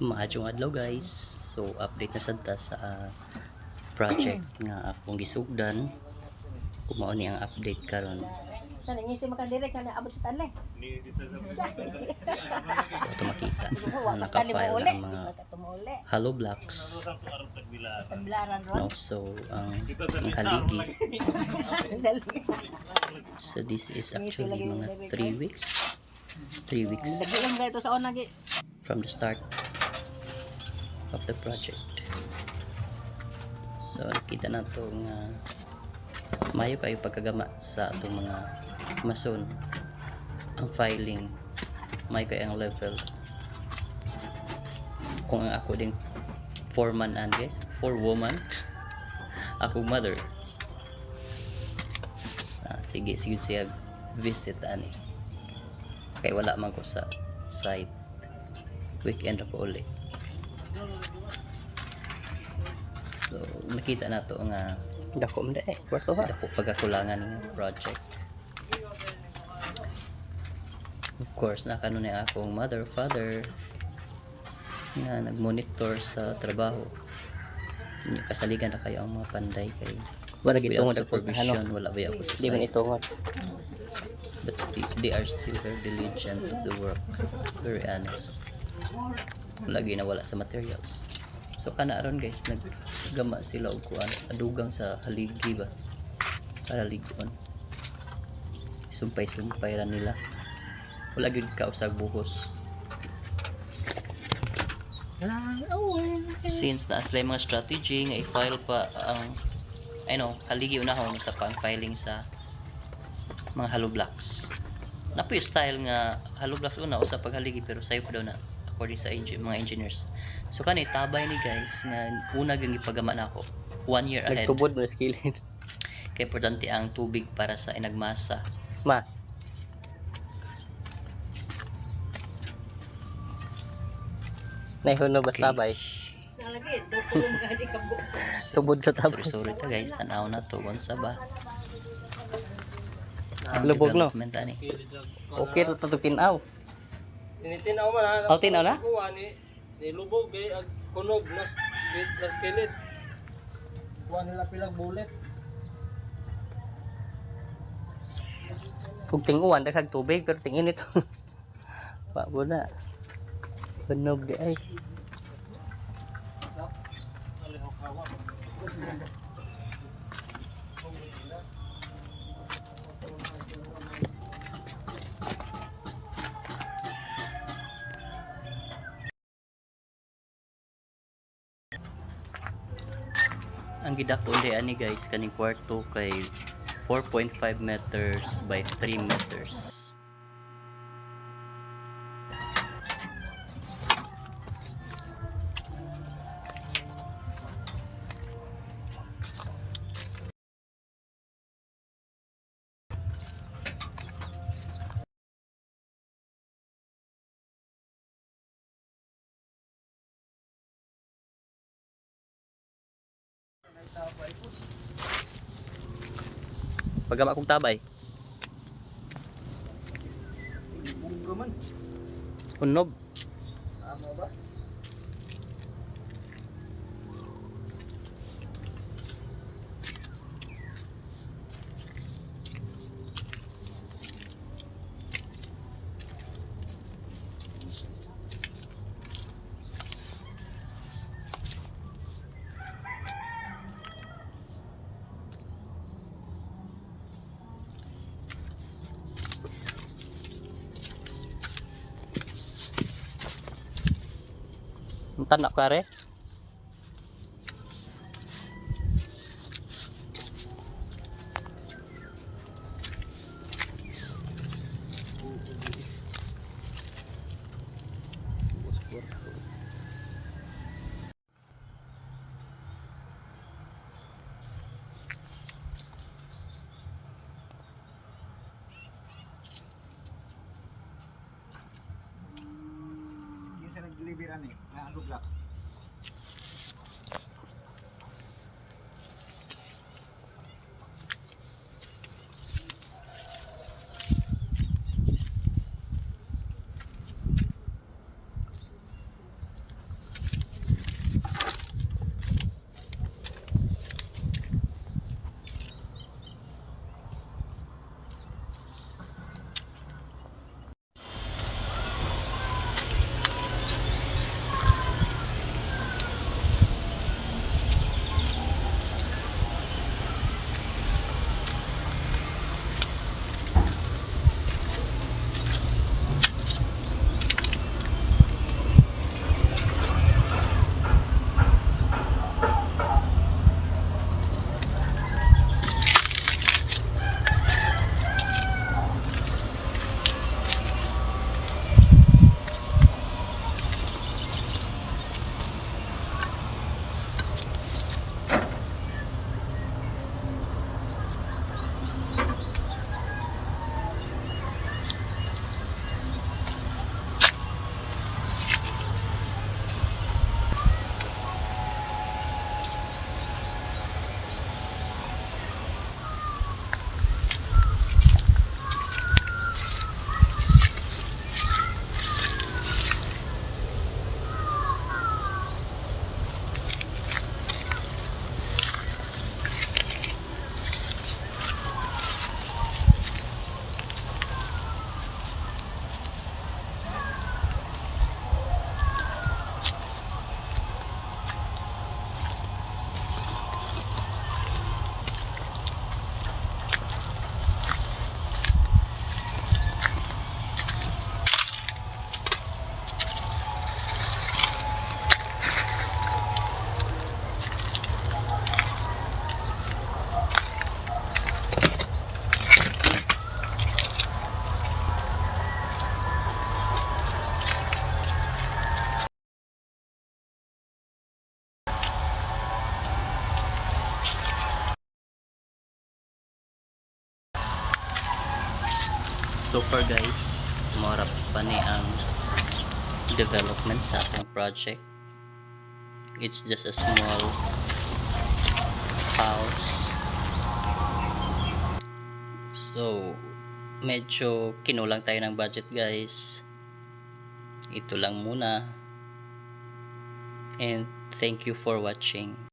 Maadjong adlaw guys. So update na sad ta sa project nga akong gisugdan. Kumao ni ang update karon. Sana nyo si makandirek na abot sa tanay. So ito makita naka-file ang mga hollow blocks. No, so ang haligi. So this is actually mga 3 weeks. 3 weeks Lagi lang dito sa onagi. from the start of the project. So nakita na to nga mayo kayo pagkagama sa atong mga mason. Ang filing may kayo ang level. Kung ang ako ding foreman and guys, 4 woman ako mother. Sige siya visit ani kay wala man ko sa site, weekend ako ulit. So nakita na to nga dako man eh kwarto ha, dako pagkakulangan ng project. Of course na kanon ni akong mother father nga nagmonitor sa trabaho. Inyo kasaligan na kayo ang mga panday kay wala gitungod without supervision wala ba ako sa di man site. itungod. But they are still very diligent of the work, very honest. Lagi na wala sa materials. So kana aron guys, naggama sila og kuan, adugang sa haligi ba para ligon. Sumpay-sumpay ra nila. Wala gyud ka usag buhos. Since naas lang mga strategy nga i-file pa ang haligi unahon sa pang-filing sa mga hollow blocks. Napo yung style nga hollow blocks una o sa paghaligi pero sayo pa daw na according sa mga engineers. So kanay tabay ni guys nga una gyud ipagama nako 1 year ahead. Nagtubod mo na skilled. Kay importante ang tubig para sa inagmasa. Ma. Naihuno bas tabay. Nalagi, doko magadi ka bu. Tubod sa tabay. Sorry ta guys, tanaw na to unsa ba. Lubog no. Ani. Okay ra to tinaw. Tinitinaw man ha. Oh, tinaw na? Kuha ni lubog kay ag kunog nas kilid. Kuha nila pilang bullet. Kung tinguan daghang tubig pero tingin ito. Pa mo na. Hunog di ay. Ang gidako di ani guys kaning kwarto kay 4.5 meters by 3 meters. Pagama kong tabay. Bunga man. Hunog. Tama ba? Tanak kare. Yung sa nag-deliveran na hollow block. So far guys, marap pa ni ang development sa atong project. It's just a small house. So, medyo kinulang tayo ng budget guys. Ito lang muna. And thank you for watching.